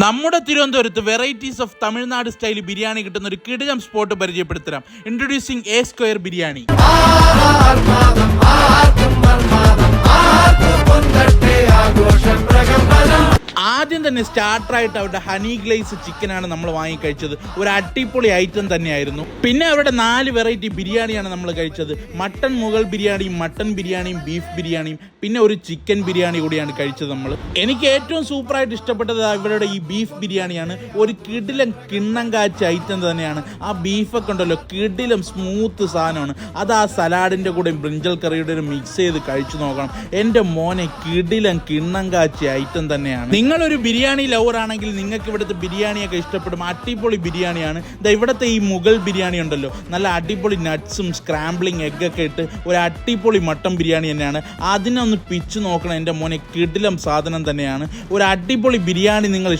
നമ്മുടെ തിരുവനന്തപുരത്ത് varieties of Tamil Nadu style biryani കിട്ടുന്ന ഒരു കിടിലം സ്പോട്ട് പരിചയപ്പെടുത്തരാം. Introducing A square biryani. ആദ്യം തന്നെ സ്റ്റാർട്ടറായിട്ട് അവരുടെ ഹണി ഗ്ലേസ് ചിക്കനാണ് നമ്മൾ വാങ്ങി കഴിച്ചത്. ഒരു അടിപൊളി ഐറ്റം തന്നെയായിരുന്നു. പിന്നെ അവരുടെ 4 വെറൈറ്റി ബിരിയാണിയാണ് നമ്മൾ കഴിച്ചത്. മട്ടൺ മുഗൾ ബിരിയാണിയും മട്ടൺ ബിരിയാണിയും ബീഫ് ബിരിയാണിയും പിന്നെ ഒരു ചിക്കൻ ബിരിയാണി കൂടിയാണ് കഴിച്ചത് നമ്മൾ. എനിക്ക് ഏറ്റവും സൂപ്പറായിട്ട് ഇഷ്ടപ്പെട്ടത് ഇവരുടെ ഈ ബീഫ് ബിരിയാണിയാണ്. ഒരു കിടിലം കിണ്ണം കാച്ച ഐറ്റം തന്നെയാണ്. ആ ബീഫൊക്കെ ഉണ്ടല്ലോ, കിടിലം സ്മൂത്ത് സാധനമാണ്. അത് ആ സലാഡിൻ്റെ കൂടെ ബ്രിഞ്ചൽ കറിയുടെ മിക്സ് ചെയ്ത് കഴിച്ചു നോക്കണം. എൻ്റെ മോനെ, കിടിലം കിണ്ണം കാച്ച ഐറ്റം തന്നെയാണ്. നിങ്ങളൊരു ബിരിയാണി ലവർ ആണെങ്കിൽ നിങ്ങൾക്ക് ഇവിടുത്തെ ബിരിയാണിയൊക്കെ ഇഷ്ടപ്പെടും. അടിപൊളി ബിരിയാണിയാണ്. ഇവിടുത്തെ ഈ മുഗൾ ബിരിയാണി ഉണ്ടല്ലോ, നല്ല അടിപൊളി നട്ട്സും സ്ക്രാമ്പിളിങ് എഗ്ഗൊക്കെ ഇട്ട് ഒരു അടിപൊളി മട്ടൻ ബിരിയാണി തന്നെയാണ്. അതിനൊന്ന് പിച്ച് നോക്കണം എൻ്റെ മോനെ, കിടിലം സാധനം തന്നെയാണ്. ഒരു അടിപൊളി ബിരിയാണി നിങ്ങൾ